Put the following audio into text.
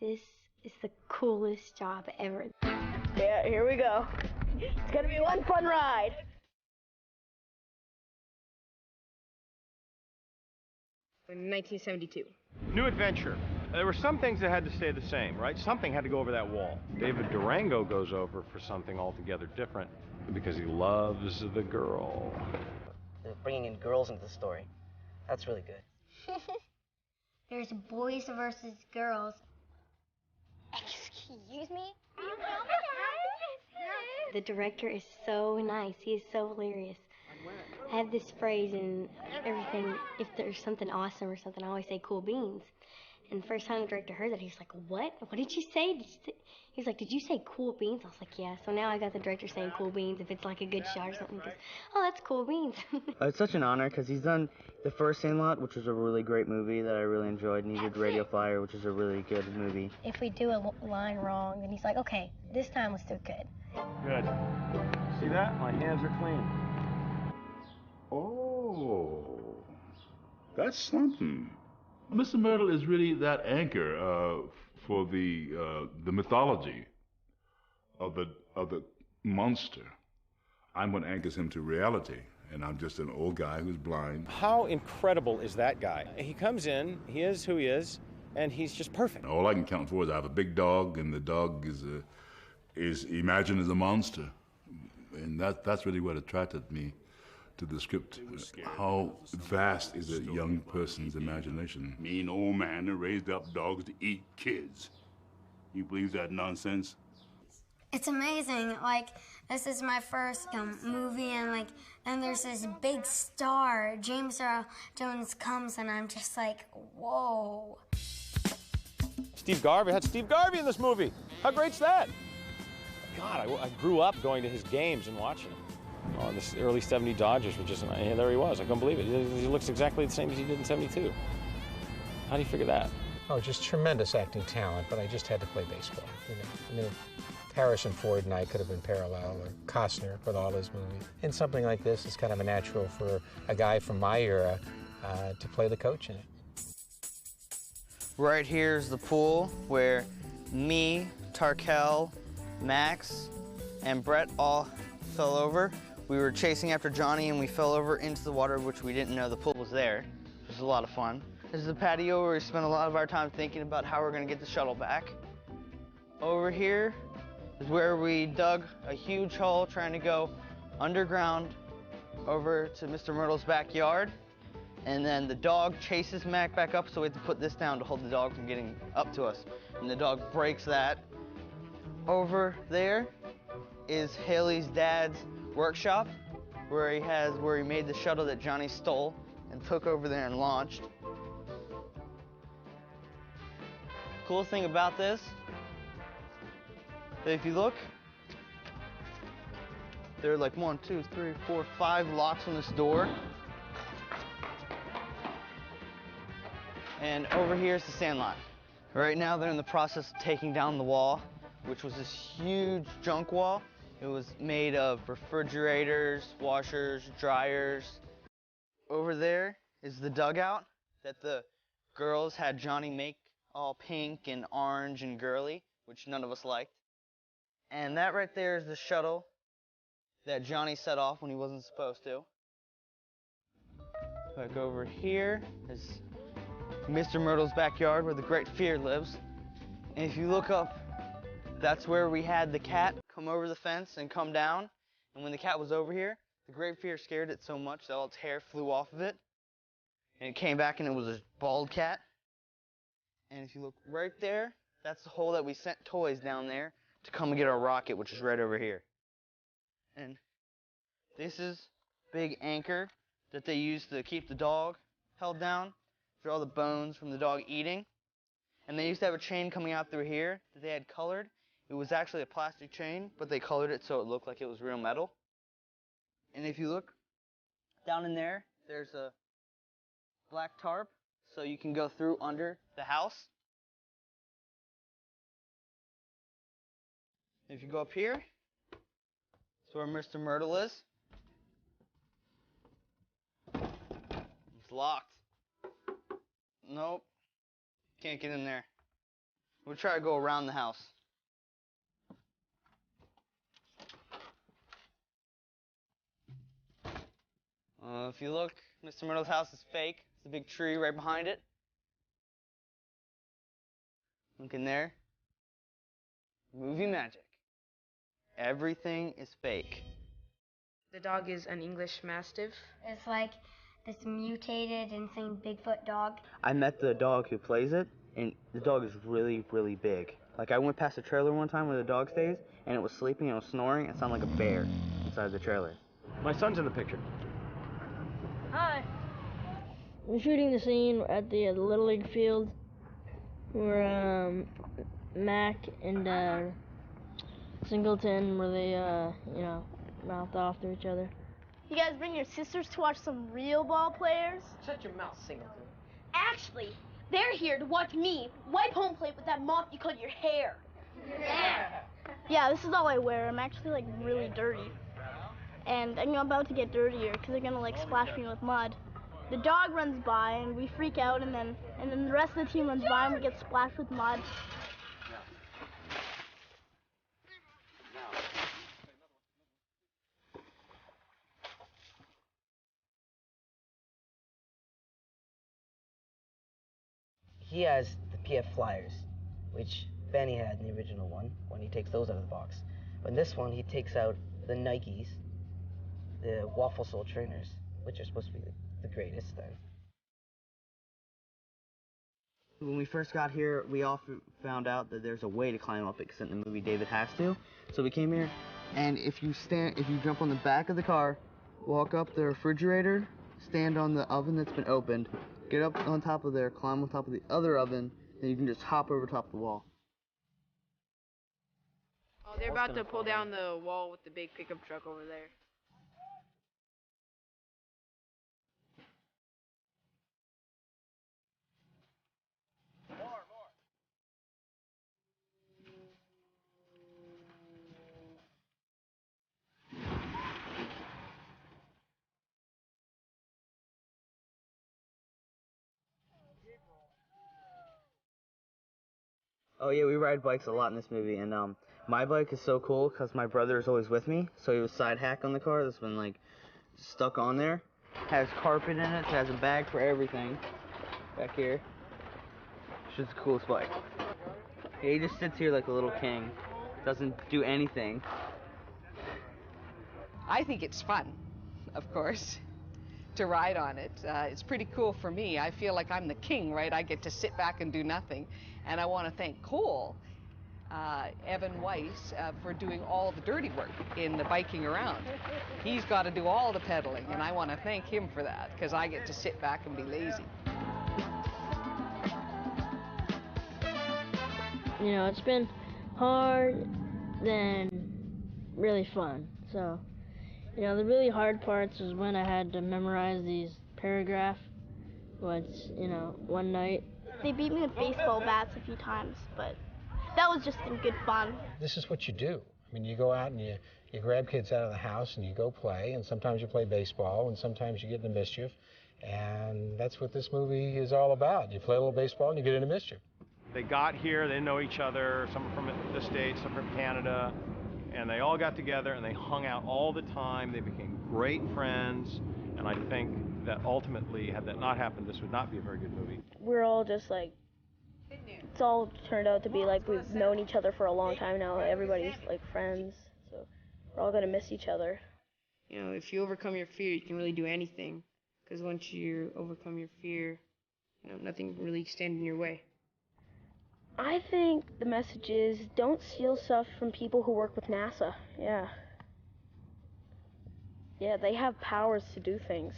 This is the coolest job ever. Yeah, here we go. It's gonna be one fun ride. In 1972. New adventure. There were some things that had to stay the same, right? Something had to go over that wall. David Durango goes over for something altogether different because he loves the girl. They're bringing in girls into the story. That's really good. There's boys versus girls. Excuse me? The director is so nice. He is so hilarious. I have this phrase in everything. If there's something awesome or something, I always say cool beans. And the first time the director heard that, he was like, what? What did you say? He was like, did you say cool beans? I was like, yeah. So now I got the director saying cool beans if it's like a good shot or something. Because, oh, that's cool beans. It's such an honor because he's done the first Sandlot, which was a really great movie that I really enjoyed, and he did Radio Flyer, which is a really good movie. If we do a line wrong, then he's like, okay, this time let's do it good. Good. See that? My hands are clean. Oh, that's something. Mr. Myrtle is really that anchor for the mythology of the monster. I'm what anchors him to reality, and I'm just an old guy who's blind. How incredible is that guy? He comes in, he is who he is, and he's just perfect. All I can count for is I have a big dog, and the dog is imagined as a monster, and that's really what attracted me to the script. How vast is a young person's imagination? Mean old man that raised up dogs to eat kids. You believe that nonsense? It's amazing. Like, this is my first movie, and then there's this big star. James Earl Jones comes, and I'm just like, whoa. Steve Garvey had Steve Garvey in this movie. How great's that? God, I grew up going to his games and watching him. Oh, the early 70 Dodgers were just, and there he was. I couldn't believe it. He looks exactly the same as he did in 72. How do you figure that? Oh, just tremendous acting talent, but I just had to play baseball. I mean, Harrison Ford and I could have been parallel, or Costner with all his movies. And something like this is kind of a natural for a guy from my era to play the coach in it. Right here's the pool where me, Tarkel, Max, and Brett all fell over. We were chasing after Johnny and we fell over into the water, which we didn't know the pool was there. It was a lot of fun. This is the patio where we spent a lot of our time thinking about how we're gonna get the shuttle back. Over here is where we dug a huge hole trying to go underground over to Mr. Myrtle's backyard. And then the dog chases Mac back up, so we had to put this down to hold the dog from getting up to us. And the dog breaks that. Over there is Haley's dad's workshop, where he made the shuttle that Johnny stole and took over there and launched. Cool thing about this, that if you look, there are like 1, 2, 3, 4, 5 locks on this door. And over here is the Sandlot. Right now they're in the process of taking down the wall, which was this huge junk wall. It was made of refrigerators, washers, dryers. Over there is the dugout that the girls had Johnny make all pink and orange and girly, which none of us liked. And that right there is the shuttle that Johnny set off when he wasn't supposed to. Like over here is Mr. Myrtle's backyard where the Great Fear lives. And if you look up, that's where we had the cat come over the fence and come down. And when the cat was over here, the Great Fear scared it so much that all its hair flew off of it. And it came back and it was a bald cat. And if you look right there, that's the hole that we sent toys down there to come and get our rocket, which is right over here. And this is big anchor that they use to keep the dog held down for all the bones from the dog eating. And they used to have a chain coming out through here that they had colored. It was actually a plastic chain, but they colored it so it looked like it was real metal. And if you look down in there, there's a black tarp, so you can go through under the house. If you go up here, that's where Mr. Myrtle is. It's locked. Nope, can't get in there. We'll try to go around the house. If you look, Mr. Myrtle's house is fake. There's a big tree right behind it. Look in there. Movie magic. Everything is fake. The dog is an English Mastiff. It's like this mutated, insane Bigfoot dog. I met the dog who plays it, and the dog is really, really big. Like, I went past a trailer one time where the dog stays, and it was sleeping and it was snoring. It sounded like a bear inside the trailer. My son's in the picture. Hi. We're shooting the scene at the Little League field where Mac and Singleton, where they, mouthed off to each other. You guys bring your sisters to watch some real ball players? Shut your mouth, Singleton. Actually, they're here to watch me wipe home plate with that mop you cut your hair. Yeah, this is all I wear. I'm actually like really dirty. And I'm about to get dirtier because they're gonna like splash me with mud. The dog runs by and we freak out, and then the rest of the team runs by and we get splashed with mud. He has the PF Flyers, which Benny had in the original one, when he takes those out of the box. But in this one, he takes out the Nikes, the Waffle Soul trainers, which are supposed to be the greatest then. When we first got here, we all found out that there's a way to climb up it, because in the movie David has to. So we came here, and if you jump on the back of the car, walk up the refrigerator, stand on the oven that's been opened, get up on top of there, climb on top of the other oven, then you can just hop over top of the wall. Oh, they're about to pull down the wall with the big pickup truck over there. Oh yeah, we ride bikes a lot in this movie, and my bike is so cool because my brother is always with me, so he was side hack on the car that's been like stuck on there. Has carpet in it, has a bag for everything back here. It's just the coolest bike. Yeah, he just sits here like a little king, doesn't do anything. I think it's fun, of course, to ride on it. It's pretty cool for me. I feel like I'm the king, right? I get to sit back and do nothing. And I want to thank Cole, Evan Weiss, for doing all the dirty work in the biking around. He's got to do all the pedaling, and I want to thank him for that, because I get to sit back and be lazy. You know, it's been hard, then really fun. So, you know, the really hard parts was when I had to memorize these paragraphs. One night. They beat me with baseball bats a few times, but that was just in good fun. This is what you do. I mean, you go out and you grab kids out of the house and you go play, and sometimes you play baseball, and sometimes you get into mischief, and that's what this movie is all about. You play a little baseball and you get into mischief. They got here, they know each other, some are from the States, some from Canada, and they all got together and they hung out all the time. They became great friends, and I think that ultimately, had that not happened, this would not be a very good movie. We're all just like, it's all turned out to be like we've known each other for a long time now. Everybody's like friends, so we're all gonna miss each other. You know, if you overcome your fear, you can really do anything. Because once you overcome your fear, nothing can really stand in your way. I think the message is don't steal stuff from people who work with NASA. Yeah, they have powers to do things.